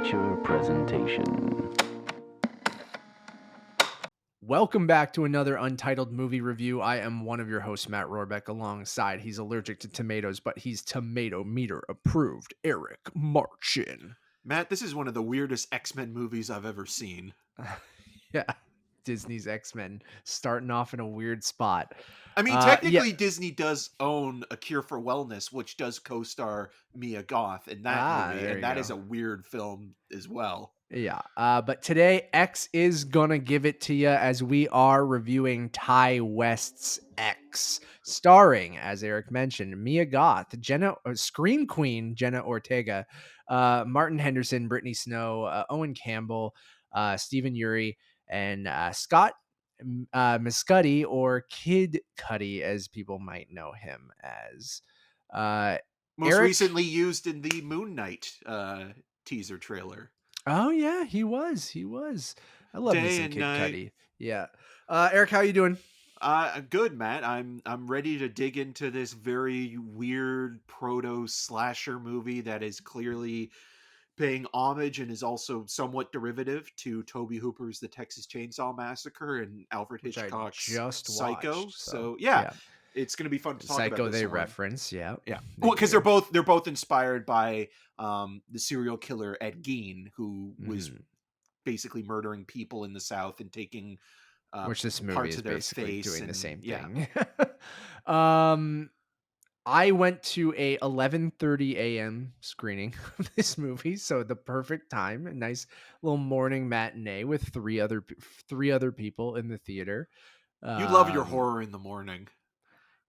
feature presentation. Welcome back to another Untitled movie review. I am one of your hosts, Matt Rohrbeck, alongside he's allergic to tomatoes, but he's tomato meter approved, Eric Marchin. Matt, this is one of the weirdest X-Men movies I've ever seen. Yeah, Disney's X-Men starting off in a weird spot. I mean, technically, Disney does own A Cure for Wellness, which does co-star Mia Goth in that movie, and that is a weird film as well. Yeah, but today X is gonna give it to you as we are reviewing Ty West's X, starring, as Eric mentioned, Mia Goth, Scream Queen Jenna Ortega, Martin Henderson, Brittany Snow, Owen Campbell, Stephen Ure, and Scott Mescudi, or Kid Cudi, as people might know him as. Most Eric, recently used in the Moon Knight teaser trailer. Oh yeah, he was. I love me some Kid Cudi. Yeah. Eric, how you doing? Good, Matt. I'm ready to dig into this very weird proto slasher movie that is clearly paying homage and is also somewhat derivative to Tobe Hooper's The Texas Chainsaw Massacre and Alfred Hitchcock's Psycho. Watched, so yeah, it's going to be fun to talk about. Psycho they reference, yeah. Well, because they're both inspired by the serial killer Ed Gein, who was basically murdering people in the South and taking which this movie parts is of their basically face doing and, the same yeah. thing. I went to a 11:30 a.m. screening of this movie, so the perfect time, a nice little morning matinee with three other people in the theater. You love your horror in the morning.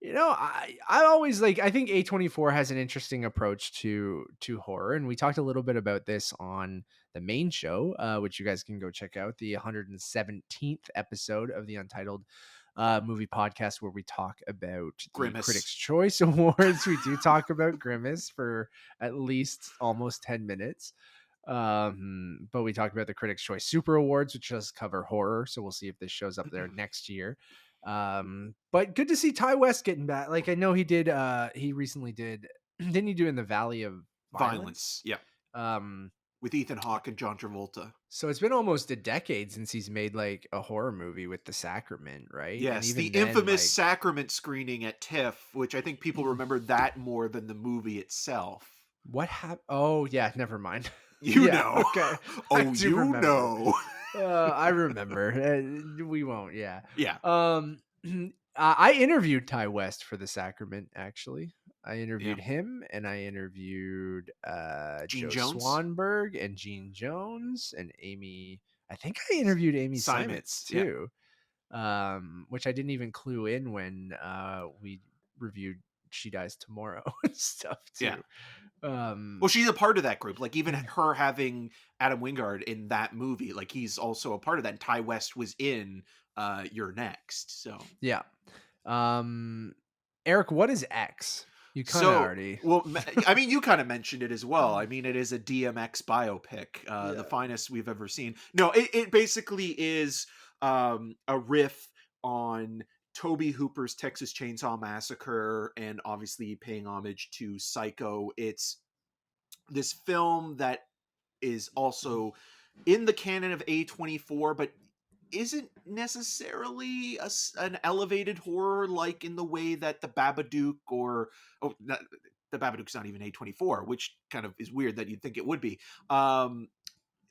You know, I always I think A24 has an interesting approach to horror, and we talked a little bit about this on the main show, which you guys can go check out, the 117th episode of the Untitled movie podcast, where we talk about Grimace. the Critics' Choice Awards. We do talk about Grimace for at least almost 10 minutes. But we talked about the Critics' Choice Super Awards, which does cover horror, so we'll see if this shows up there next year. But good to see Ty West getting back. I know he did he recently didn't he do In the Valley of Violence? Yeah. With Ethan Hawke and John Travolta. So it's been almost a decade since he's made a horror movie with The Sacrament, right? Yes, and even the infamous Sacrament screening at TIFF, which I think people remember that more than the movie itself. What happened? Oh yeah, never mind. You know. Okay. Oh, you remember. Know. I remember. We won't. Yeah. Yeah. I interviewed Ty West for The Sacrament. Actually, I interviewed him, and I interviewed Joe Swanberg and Gene Jones and Amy. I think I interviewed Amy Simons too, which I didn't even clue in when we reviewed She Dies Tomorrow and stuff too. Yeah. Well, she's a part of that group. Even her having Adam Wingard in that movie, he's also a part of that. And Ty West was in You're Next. So yeah. Eric, what is X? You kind of already. Well, I mean, you kind of mentioned it as well. I mean, it is a DMX biopic, the finest we've ever seen. No, it basically is a riff on Tobe Hooper's Texas Chainsaw Massacre, and obviously paying homage to Psycho. It's this film that is also in the canon of A24, but isn't necessarily an elevated horror in the way that the Babadook the Babadook's not even A24, which kind of is weird that you'd think it would be.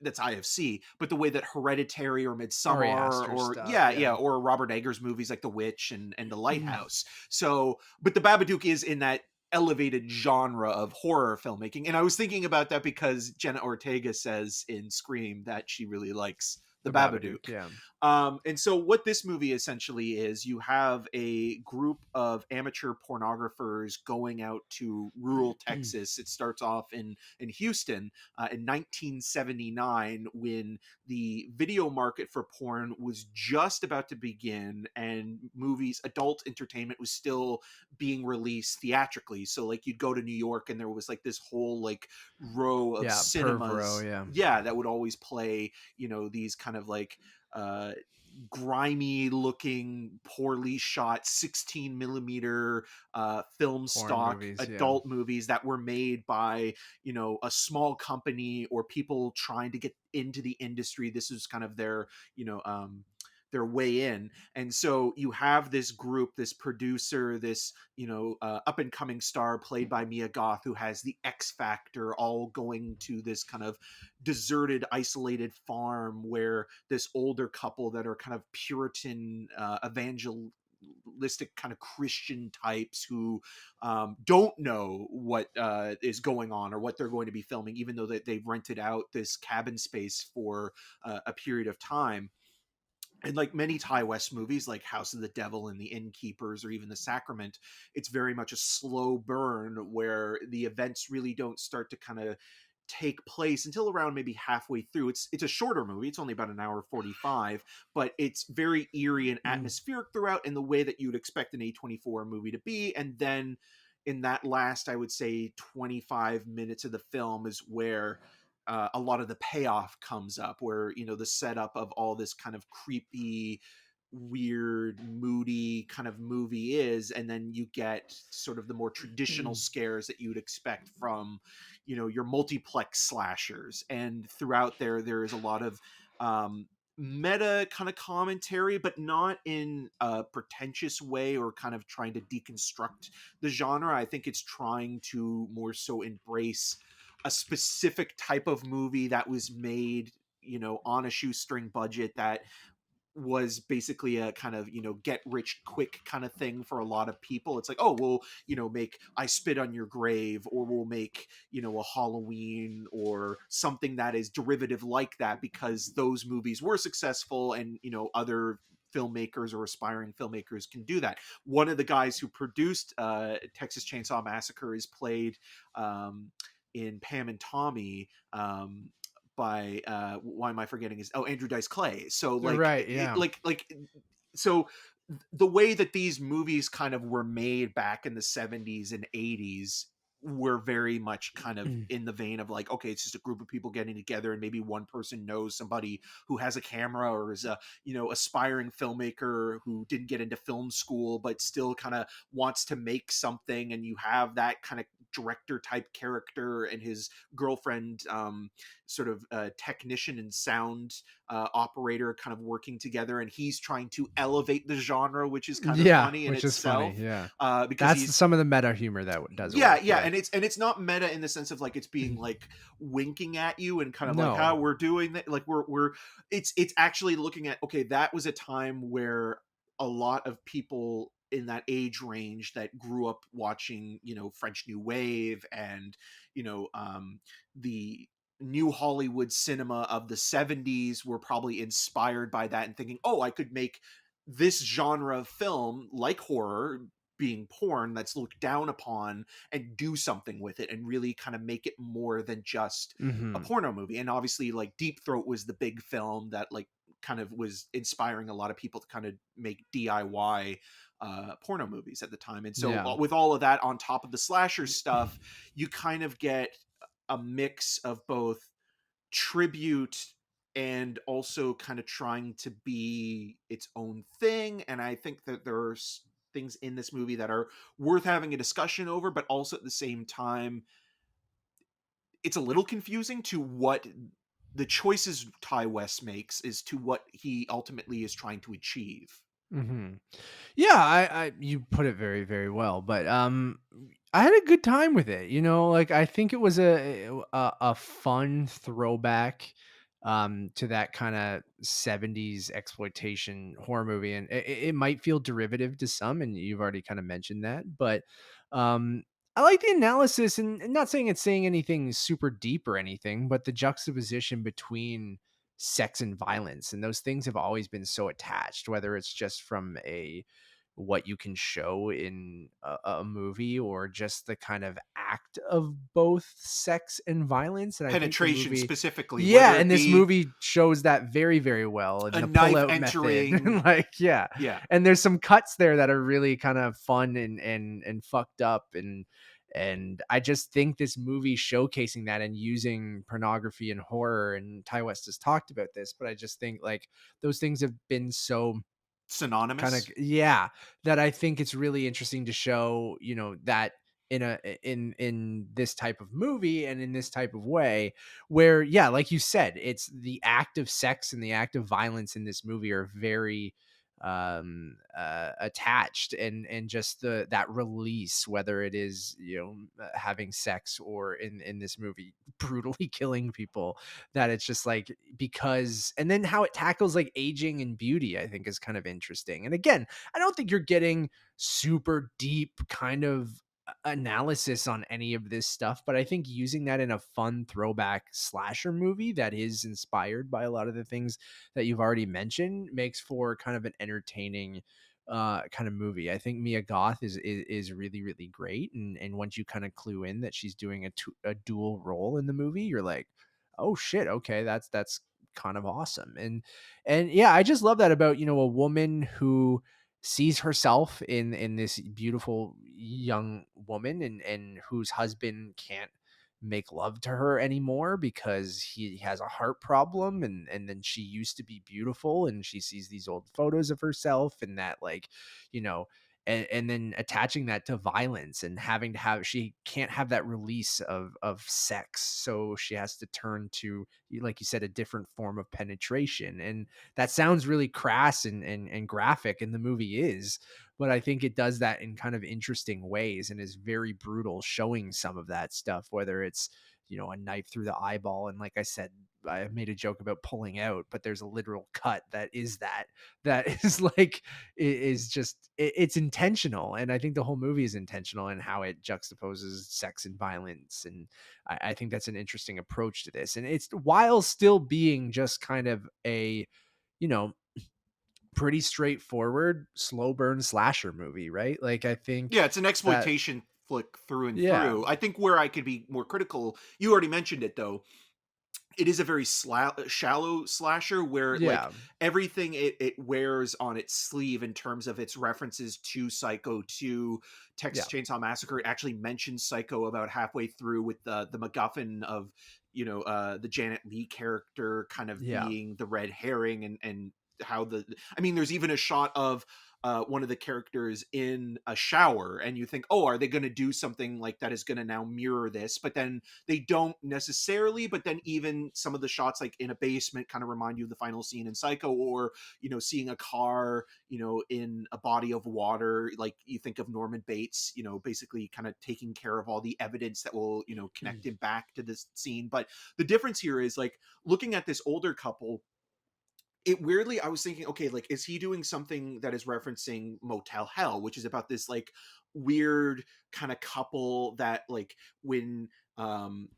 That's IFC, but the way that Hereditary or Midsommar or Robert Eggers movies like The Witch and The Lighthouse. So, but the Babadook is in that elevated genre of horror filmmaking. And I was thinking about that because Jenna Ortega says in Scream that she really likes the Babadook. Yeah. And so what this movie essentially is, you have a group of amateur pornographers going out to rural Texas. It starts off in Houston in 1979, when the video market for porn was just about to begin, and adult entertainment was still being released theatrically. So you'd go to New York and there was this whole row of cinemas. Perv row, that would always play, these kind of grimy looking, poorly shot 16 millimeter film stock movies, adult movies that were made by, you know, a small company or people trying to get into the industry. This is kind of their, you know, their way in. And so you have this group, this producer, this, you know, up and coming star played by Mia Goth, who has the X factor, all going to this kind of deserted, isolated farm where this older couple that are kind of Puritan, evangelistic kind of Christian types who don't know what is going on or what they're going to be filming, even though they've rented out this cabin space for a period of time. And like many Ty West movies, like House of the Devil and The Innkeepers or even The Sacrament, it's very much a slow burn where the events really don't start to kind of take place until around maybe halfway through. It's a shorter movie. It's only about an hour 45, but it's very eerie and atmospheric throughout in the way that you'd expect an A24 movie to be. And then in that last, I would say 25 minutes of the film is where a lot of the payoff comes up, where, you know, the setup of all this kind of creepy, weird, moody kind of movie is, and then you get sort of the more traditional scares that you would expect from, you know, your multiplex slashers. And throughout there is a lot of meta kind of commentary, but not in a pretentious way or kind of trying to deconstruct the genre. I think it's trying to more so embrace a specific type of movie that was made, you know, on a shoestring budget, that was basically a kind of, you know, get rich quick kind of thing for a lot of people. It's like, oh, we'll, you know, make I Spit on Your Grave, or we'll make, you know, a Halloween or something that is derivative like that, because those movies were successful and, you know, other filmmakers or aspiring filmmakers can do that. One of the guys who produced Texas Chainsaw Massacre is played in Pam and Tommy by why am I forgetting his Andrew Dice Clay. So like right, yeah. So the way that these movies kind of were made back in the 70s and 80s were very much kind of in the vein of like, okay, it's just a group of people getting together and maybe one person knows somebody who has a camera or is a, you know, aspiring filmmaker who didn't get into film school but still kind of wants to make something, and you have that kind of director type character and his girlfriend, sort of technician and sound operator, kind of working together, and he's trying to elevate the genre, which is kind of funny in itself. Because that's some of the meta humor that does work. And it's not meta in the sense of like it's being like winking at you and kind of like how we're doing that, like it's actually looking at, okay, that was a time where a lot of people in that age range that grew up watching, you know, French New Wave and, you know, the new Hollywood cinema of the 70s were probably inspired by that and thinking, oh, I could make this genre of film, like horror being porn, that's looked down upon, and do something with it and really kind of make it more than just a porno movie. And obviously like Deep Throat was the big film that like kind of was inspiring a lot of people to kind of make DIY porno movies at the time. And so with all of that on top of the slasher stuff, you kind of get a mix of both tribute and also kind of trying to be its own thing. And I think that there's things in this movie that are worth having a discussion over, but also at the same time, it's a little confusing to what the choices Ty West makes is to what he ultimately is trying to achieve. Yeah, I you put it very, very well, but I had a good time with it. You know, like I think it was a fun throwback to that kind of 70s exploitation horror movie, and it might feel derivative to some, and you've already kind of mentioned that, but I like the analysis, and not saying it's saying anything super deep or anything, but the juxtaposition between sex and violence, and those things have always been so attached, whether it's just from what you can show in a movie or just the kind of act of both sex and violence, and penetration specifically. Yeah, and this movie shows that very, very well. And a the knife pull-out entering, method. And there's some cuts there that are really kind of fun and fucked up, and And I just think this movie showcasing that and using pornography and horror, and Ty West has talked about this, but I just think like those things have been so kind of, Synonymous. yeah, that I think it's really interesting to show, that in this type of movie and in this type of way, where, yeah, like you said, it's the act of sex and the act of violence in this movie are very attached, and just that release, whether it is, having sex, or in this movie brutally killing people, that it's just like, because, and then how it tackles like aging and beauty, I think is kind of interesting. And again, I don't think you're getting super deep kind of analysis on any of this stuff, but I think using that in a fun throwback slasher movie that is inspired by a lot of the things that you've already mentioned makes for kind of an entertaining kind of movie. I think Mia Goth is really, really great, and once you kind of clue in that she's doing a dual role in the movie, you're like, oh shit, okay, that's kind of awesome. And yeah, I just love that about, a woman who sees herself in this beautiful young woman, and whose husband can't make love to her anymore because he has a heart problem, and then she used to be beautiful, and she sees these old photos of herself, and that, like, you know and then attaching that to violence, and having to have, she can't have that release of sex, so she has to turn to, like you said, a different form of penetration. And that sounds really crass and graphic, and the movie is, but I think it does that in kind of interesting ways, and is very brutal, showing some of that stuff, whether it's, a knife through the eyeball. And like I said, I made a joke about pulling out, but there's a literal cut that is like, is just, it's intentional. And I think the whole movie is intentional in how it juxtaposes sex and violence. And I think that's an interesting approach to this. And it's, while still being just kind of a, you know, pretty straightforward slow burn slasher movie, right? Like, I think Yeah, it's an that, exploitation flick through and yeah, through. I think where I could be more critical, you already mentioned it though, it is a very shallow slasher where like yeah, everything it wears on its sleeve in terms of its references to Psycho, to yeah, Texas Chainsaw Massacre. It actually mentions Psycho about halfway through with the MacGuffin of, the Janet Leigh character kind of yeah. being the red herring, and how I mean, there's even a shot of one of the characters in a shower, and you think, oh, are they going to do something like that is going to now mirror this? But then they don't necessarily. But then even some of the shots like in a basement kind of remind you of the final scene in Psycho, or seeing a car in a body of water, like you think of Norman Bates, basically kind of taking care of all the evidence that will connect him back to this scene. But the difference here is like looking at this older couple, it weirdly, I was thinking, okay, like, is he doing something that is referencing Motel Hell, which is about this like weird kind of couple that like when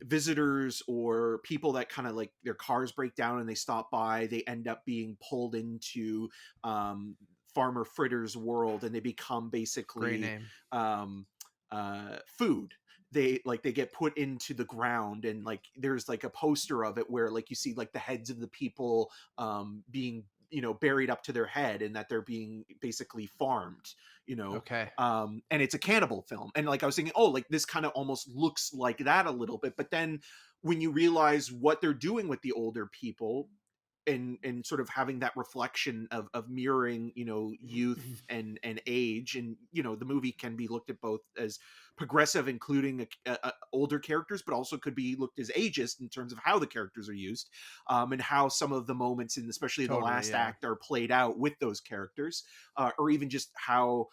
visitors or people that kind of like their cars break down and they stop by, they end up being pulled into Farmer Fritter's world, and they become Great basically name. um food. They get put into the ground, and like there's like a poster of it where like you see like the heads of the people being buried up to their head, and that they're being basically farmed, Okay. and it's a cannibal film. And like I was thinking, oh, like this kind of almost looks like that a little bit. But then when you realize what they're doing with the older people, and sort of having that reflection of mirroring youth and age, and the movie can be looked at both as progressive, including older characters, but also could be looked as ageist in terms of how the characters are used, and how some of the moments in especially the Totally, last yeah. act are played out with those characters, or even just how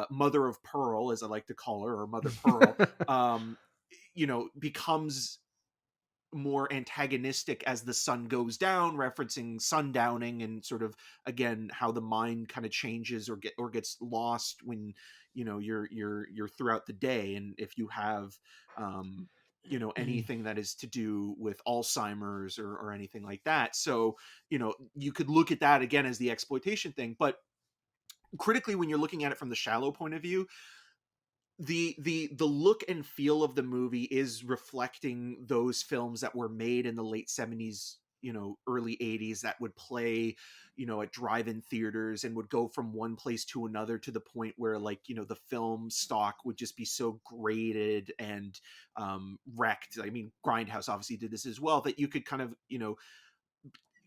Mother of Pearl, as I like to call her, or Mother Pearl, becomes more antagonistic as the sun goes down, referencing sundowning, and sort of again how the mind kind of changes or gets lost when you're throughout the day. And if you have anything that is to do with Alzheimer's, or anything like that. So you could look at that again as the exploitation thing. But critically, when you're looking at it from the shallow point of view, the look and feel of the movie is reflecting those films that were made in the late 70s, early 80s that would play at drive-in theaters and would go from one place to another, to the point where like the film stock would just be so graded and wrecked. I mean, Grindhouse obviously did this as well, that you could kind of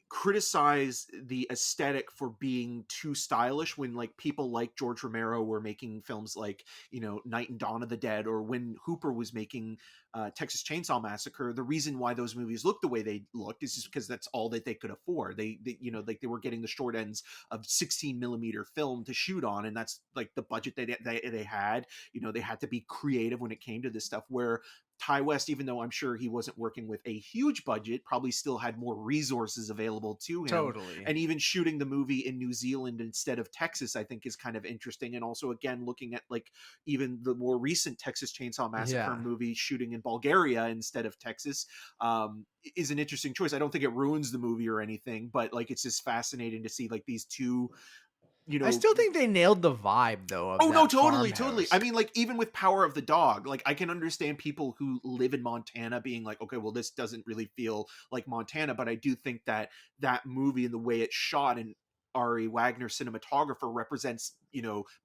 criticize the aesthetic for being too stylish, when like people like George Romero were making films like Night and Dawn of the Dead, or when Hooper was making Texas Chainsaw Massacre. The reason why those movies looked the way they looked is just because that's all that they could afford. They like they were getting the short ends of 16 millimeter film to shoot on, and that's like the budget they had. They had to be creative when it came to this stuff, where Ty West, even though I'm sure he wasn't working with a huge budget, probably still had more resources available to him. Totally. And even shooting the movie in New Zealand instead of Texas, I think is kind of interesting. And also, again, looking at like even the more recent Texas Chainsaw Massacre movie, shooting in Bulgaria instead of Texas, is an interesting choice. I don't think it ruins the movie or anything, but like it's just fascinating to see like these two. I still think they nailed the vibe though. Of No, totally. farmhouse. I mean, like even with Power of the Dog, like I can understand people who live in Montana being like, okay, well, this doesn't really feel like Montana, but I do think that that movie and the way it's shot, and Ari Wagner cinematographer, represents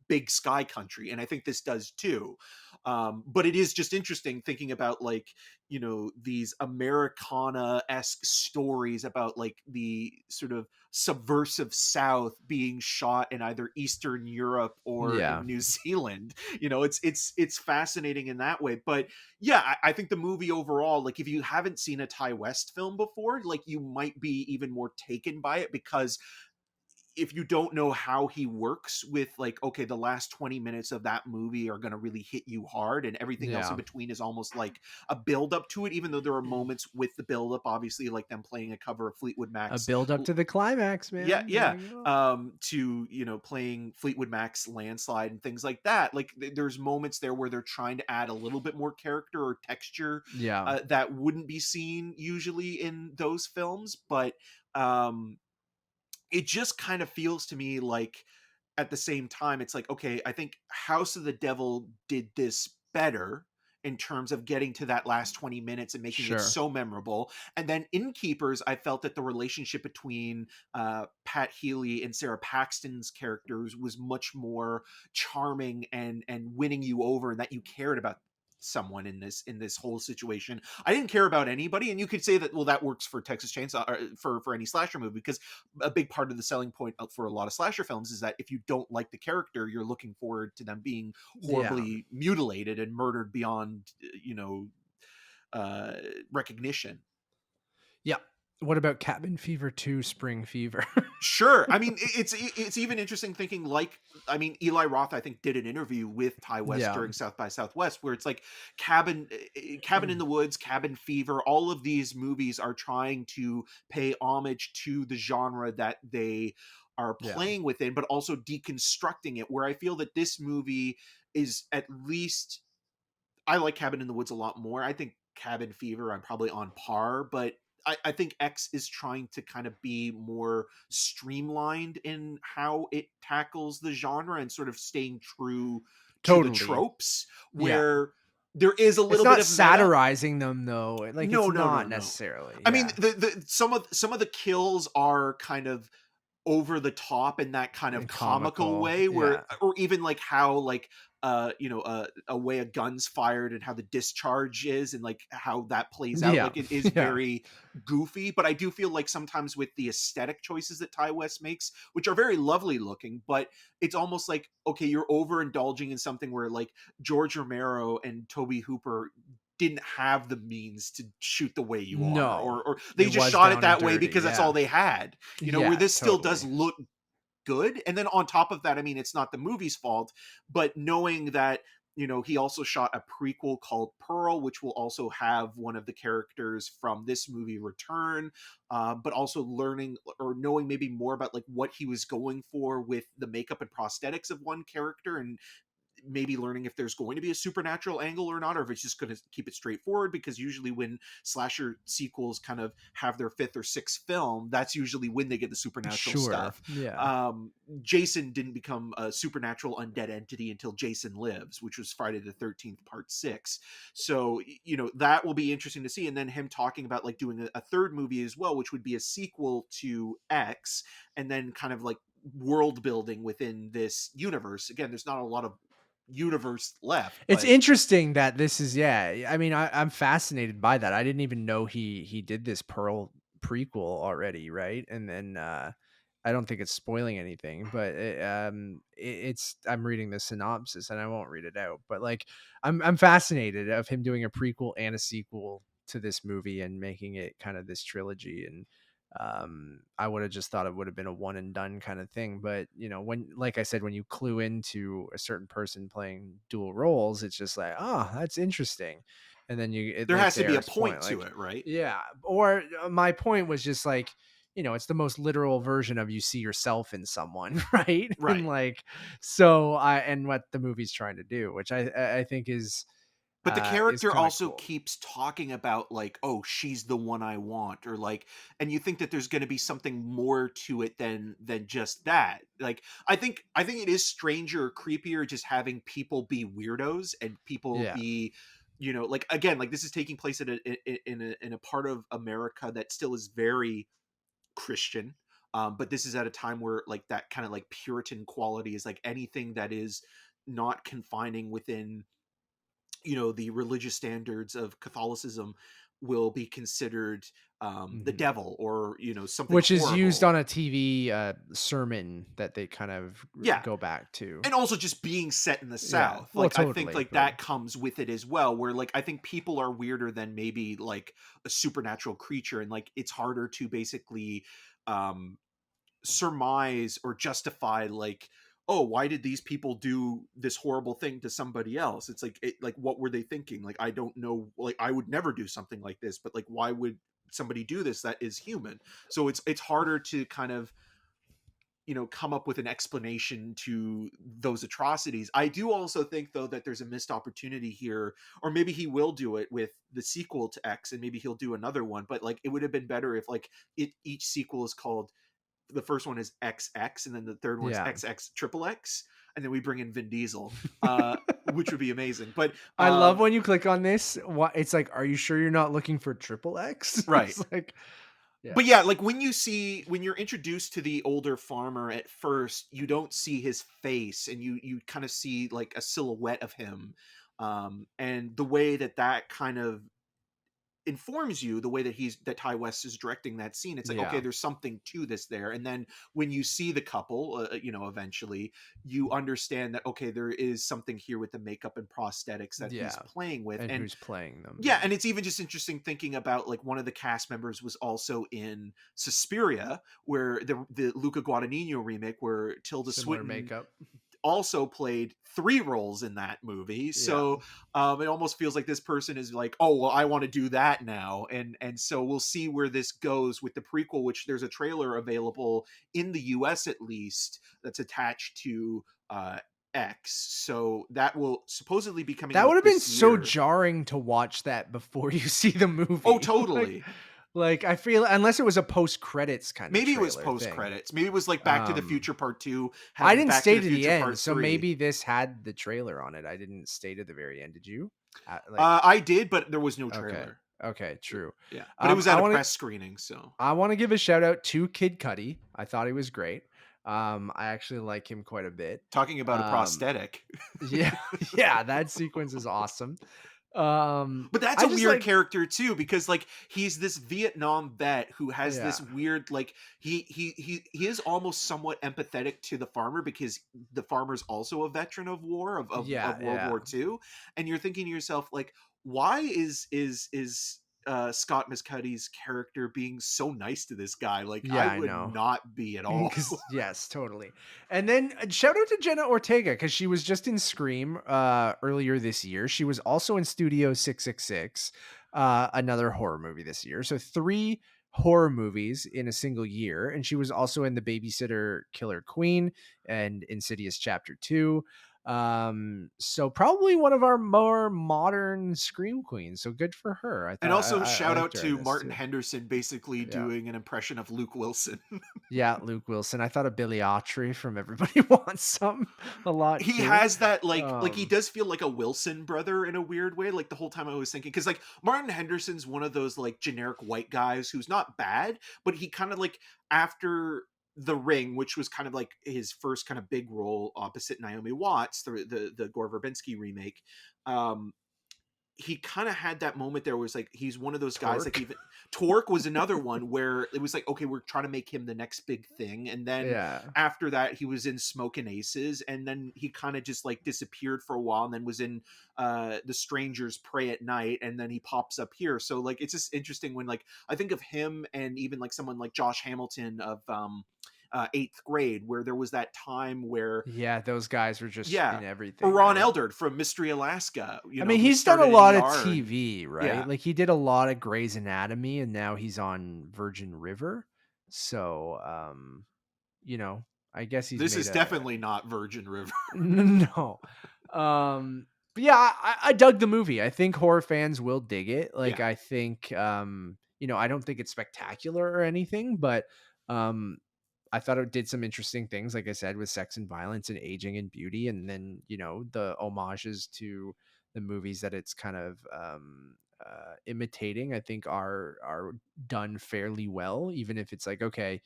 big sky country, and I think this does too. But it is just interesting thinking about like these Americana-esque stories about like the sort of subversive South being shot in either Eastern Europe or in New Zealand. It's fascinating in that way. But yeah, I think the movie overall, like if you haven't seen a Ty West film before, like you might be even more taken by it, because if you don't know how he works with like, okay, the last 20 minutes of that movie are going to really hit you hard, and everything else in between is almost like a build up to it, even though there are moments with the build up, obviously, like them playing a cover of Fleetwood Mac's, a build up to the climax, man. To playing Fleetwood Mac's Landslide and things like that. Like there's moments there where they're trying to add a little bit more character or texture that wouldn't be seen usually in those films, but it just kind of feels to me like at the same time, it's like, okay, I think House of the Devil did this better in terms of getting to that last 20 minutes and making it so memorable. And then Innkeepers, I felt that the relationship between Pat Healy and Sarah Paxton's characters was much more charming and winning you over, and that you cared about someone in this whole situation. I didn't care about anybody, and you could say that, well, that works for Texas Chainsaw, or for any slasher movie, because a big part of the selling point for a lot of slasher films is that if you don't like the character, you're looking forward to them being horribly mutilated and murdered beyond recognition. Yeah. What about Cabin Fever 2 Spring Fever? Sure. I mean, it's even interesting thinking like, I mean, Eli Roth, I think, did an interview with Ty West during South by Southwest, where it's like Cabin in the Woods, Cabin Fever, all of these movies are trying to pay homage to the genre that they are playing within, but also deconstructing it, where I feel that this movie is at least, I like Cabin in the Woods a lot more. I think Cabin Fever, I'm probably on par, but I think X is trying to kind of be more streamlined in how it tackles the genre and sort of staying true to the tropes, where there is a little bit of satirizing them though. Like no, it's not necessarily. I mean, some of the kills are kind of over the top in that kind of comical way, where or even like how like a way a gun's fired and how the discharge is and like how that plays out, like it is very goofy. But I do feel like sometimes with the aesthetic choices that Ty West makes, which are very lovely looking, but it's almost like, okay, you're overindulging in something where like George Romero and Tobe Hooper didn't have the means to shoot the way you are, or they just shot it that way because that's all they had, where this still does look good. And then on top of that, I mean, it's not the movie's fault, but knowing that, he also shot a prequel called Pearl, which will also have one of the characters from this movie return, but also learning or knowing maybe more about like what he was going for with the makeup and prosthetics of one character, and maybe learning if there's going to be a supernatural angle or not, or if it's just going to keep it straightforward, because usually when slasher sequels kind of have their 5th or 6th film, that's usually when they get the supernatural Sure. stuff. Yeah. Jason didn't become a supernatural undead entity until Jason Lives, which was Friday the 13th part 6. So, you know, that will be interesting to see. And then him talking about like doing a third movie as well, which would be a sequel to X, and then kind of like world building within this universe. Again, there's not a lot of universe left. It's But interesting that this is, yeah. I mean, I'm fascinated by that. I didn't even know he did this Pearl prequel already, right? And then I don't think it's spoiling anything, but it's I'm reading the synopsis and I won't read it out. But like, I'm fascinated of him doing a prequel and a sequel to this movie and making it kind of this trilogy. And I would have just thought it would have been a one and done kind of thing. But you know, when, like I said, when you clue into a certain person playing dual roles, it's just like, oh, that's interesting. And then there like has to be a Eric's point to like, it, right? yeah. Or my point was just like, you know, it's the most literal version of you see yourself in someone, right? Right. And like, so and what the movie's trying to do, which I think But the is character kind of also cool. keeps talking about like, oh, she's the one I want, or like, and you think that there's going to be something more to it than just that. Like, I think it is stranger or creepier just having people be weirdos and people Yeah. be, you know, like, again, like this is taking place in a part of America that still is very Christian. But this is at a time where like that kind of like Puritan quality is like anything that is not confining within, you know, the religious standards of Catholicism will be considered the Mhm. devil, or, you know, something Which is used horrible. on a TV sermon that they kind of Yeah. go back to. And also just being set in the Yeah. South. Well, Like, I think totally. like But that comes with it as well, where like I think people are weirder than maybe like a supernatural creature, and like it's harder to basically um surmise or justify like, oh, why did these people do this horrible thing to somebody else? It's like, like, what were they thinking? Like, I don't know, like I would never do something like this, but like why would somebody do this that is human? So it's harder to kind of, you know, come up with an explanation to those atrocities. I do also think though that there's a missed opportunity here, or maybe he will do it with the sequel to X, and maybe he'll do another one, but like it would have been better if like each sequel is called, the first one is XX, and then the third one is yeah. XX triple X, and then we bring in Vin Diesel, which would be amazing. But I love when you click on this. What it's like, are you sure you're not looking for triple X? right. It's like, yeah. But yeah, like when you're introduced to the older farmer at first, you don't see his face, and you kind of see like a silhouette of him, and the way that kind of informs you, the way that Ty West is directing that scene, it's like, okay, Yeah. there's something to this there. And then when you see the couple, you know, eventually you understand that, okay, there is something here with the makeup and prosthetics that he's Yeah. playing with, And and who's playing them? yeah, and it's even just interesting thinking about like one of the cast members was also in Suspiria, where the Luca Guadagnino remake, where Tilda Similar Swinton makeup. also played 3 roles in that movie. Yeah. So it almost feels like this person is like, oh well, I want to do that now. And so we'll see where this goes with the prequel, which there's a trailer available in the US at least that's attached to X. So that will supposedly be coming That would out have been this so year. jarring to watch that before you see the movie. Oh, totally. like I feel, unless it was a post credits kind of Maybe it was trailer post thing. credits. Maybe it was like Back to the Future Part 2 I having didn't Back to stay the to the Future end, Part so 3. maybe this had the trailer on it. I didn't stay to the very end. Did you? I did, but there was no Okay. trailer. Okay, true. Yeah, but it was I at a want press screening, so. I want to give a shout out to Kid Cudi. I thought he was great. I actually like him quite a bit. Talking about a prosthetic. Yeah, yeah, that sequence is awesome. But that's I a just weird like, character too, because like he's this Vietnam vet who has yeah, this weird like he is almost somewhat empathetic to the farmer, because the farmer's also a veteran of war, yeah, of World yeah, War II, and you're thinking to yourself like, why is Scott Mescudi's character being so nice to this guy? Like, I yeah. I would know. not be at all. Because yes, totally. And then shout out to Jenna Ortega, because she was just in Scream earlier this year. She was also in Studio 666, another horror movie this year. So 3 horror movies in a single year. And she was also in The Babysitter Killer Queen and Insidious Chapter 2. So probably one of our more modern scream queens. So good for her. I And thought also I shout out liked her in to this Martin too. Henderson basically Yeah. doing an impression of Luke Wilson. Yeah, Luke Wilson. I thought of Billy Autry from Everybody Wants Some a lot He too. has that like he Um, does feel like a Wilson brother in a weird way. Like the whole time I was thinking, because like Martin Henderson's one of those like generic white guys who's not bad, but he kind of like after The Ring, which was kind of like his first kind of big role opposite Naomi Watts, the Gore Verbinski remake. Um, he kind of had that moment there was like he's one of those guys like Torque. even Torque was another one where it was like okay we're trying to make him the next big thing, and then Yeah. after that he was in Smokin' Aces, and then he kind of just like disappeared for a while, and then was in The Strangers Pray at Night, and then he pops up here. So like it's just interesting when like I think of him and even like someone like Josh Hamilton of Eighth Grade, where there was that time where Yeah, those guys were just yeah, in everything. or Ron Right? Eldard from Mystery Alaska, I mean, who he's done a started in lot of ER and TV, right? yeah. Like he did a lot of Grey's Anatomy, and now he's on Virgin River. So, I guess he's This made is a definitely not Virgin River. no. But yeah, I dug the movie. I think horror fans will dig it. Like, Yeah. I think, I don't think it's spectacular or anything, but um, I thought it did some interesting things, like I said, with sex and violence and aging and beauty, and then the homages to the movies that it's kind of imitating. I think are done fairly well, even if it's like okay,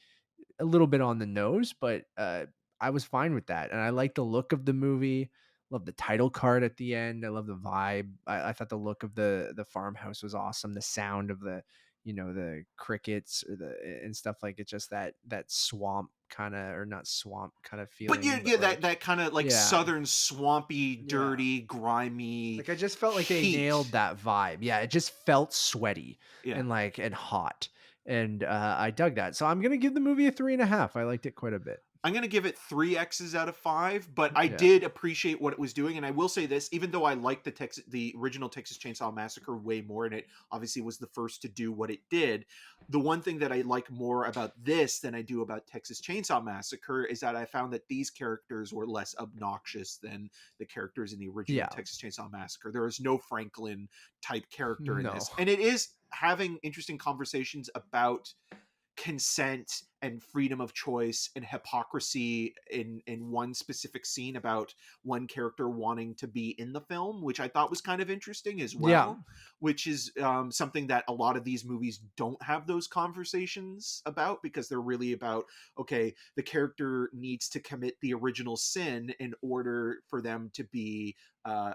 a little bit on the nose, but I was fine with that, and I like the look of the movie. Love the title card at the end. I love the vibe. I thought the look of the farmhouse was awesome. The sound of the crickets or and stuff like it. Just that swamp kind of, or not swamp kind of But feeling, yeah, but yeah, like that kind of like yeah, southern swampy, yeah. dirty, grimy Like I just felt like they heat. nailed that vibe. Yeah, it just felt sweaty Yeah. and hot, and I dug that. So I'm gonna give the movie a 3.5. I liked it quite a bit. I'm going to give it 3 X's out of 5, but I Yeah. did appreciate what it was doing. And I will say this, even though I liked the original Texas Chainsaw Massacre way more, and it obviously was the first to do what it did, the one thing that I like more about this than I do about Texas Chainsaw Massacre is that I found that these characters were less obnoxious than the characters in the original Yeah. Texas Chainsaw Massacre. There is no Franklin type character in No. this. And it is having interesting conversations about consent and freedom of choice and hypocrisy in one specific scene about one character wanting to be in the film, which I thought was kind of interesting as Yeah. well, which is something that a lot of these movies don't have those conversations about, because they're really about okay, the character needs to commit the original sin in order for them to be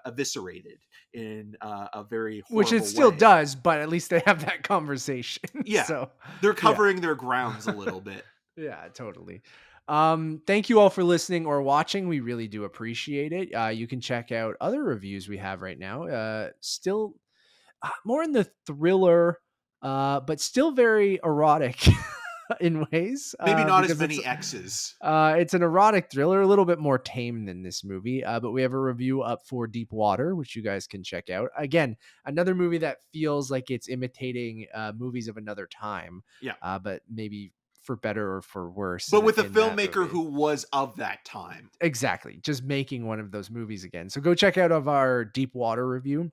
eviscerated in a very horrible Which it still way. does, but at least they have that conversation. Yeah. So They're yeah. covering their grounds a little bit. Yeah, totally. Thank you all for listening or watching. We really do appreciate it. You can check out other reviews we have right now. Still more in the thriller, but still very erotic in ways. Maybe not as because many X's. it's an erotic thriller, a little bit more tame than this movie. But we have a review up for Deep Water, which you guys can check out. Again, another movie that feels like it's imitating movies of another time. Yeah. But maybe for better or for worse. But with a in that filmmaker movie. who was of that time. Exactly. Just making one of those movies again. So go check out of our Deep Water review.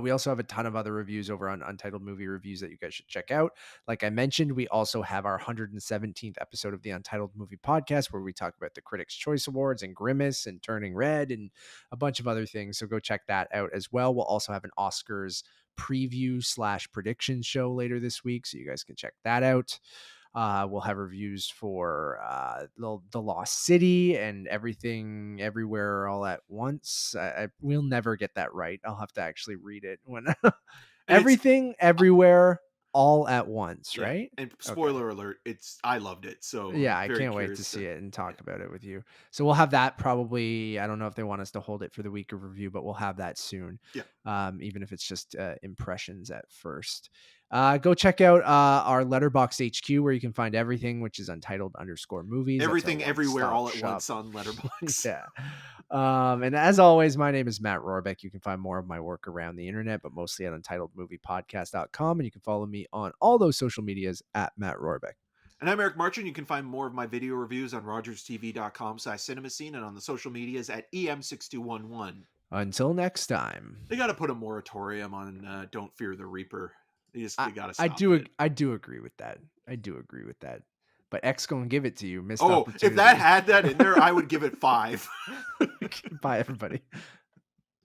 We also have a ton of other reviews over on Untitled Movie Reviews that you guys should check out. Like I mentioned, we also have our 117th episode of the Untitled Movie Podcast, where we talk about the Critics' Choice Awards and Grimace and Turning Red and a bunch of other things. So go check that out as well. We'll also have an Oscars preview / prediction show later this week, so you guys can check that out. We'll have reviews for the Lost City and Everything Everywhere All at Once. We'll never get that right. I'll have to actually read it when Everything Everywhere All at Once, Yeah. right? And spoiler alert, I loved it. So Yeah, I'm I very can't wait to curious see it and talk about it with you. So we'll have that probably. I don't know if they want us to hold it for the week of review, but we'll have that soon. Yeah. Even if it's just impressions at first. Go check out our Letterbox HQ, where you can find everything, which is Untitled_movies. Everything Everywhere All at shop. Once on Letterboxd. Yeah. And as always, my name is Matt Rohrbeck. You can find more of my work around the internet, but mostly at UntitledMoviePodcast.com. And you can follow me on all those social medias at Matt Rohrbeck. And I'm Eric Marchand. You can find more of my video reviews on rogerstv.com/cinemascene and on the social medias at EM6211. Until next time. They got to put a moratorium on Don't Fear the Reaper. They got to stop I do agree with that. But X gonna give it to you. Missed Oh, opportunity. if that had that in there, I would give it 5. Bye, everybody.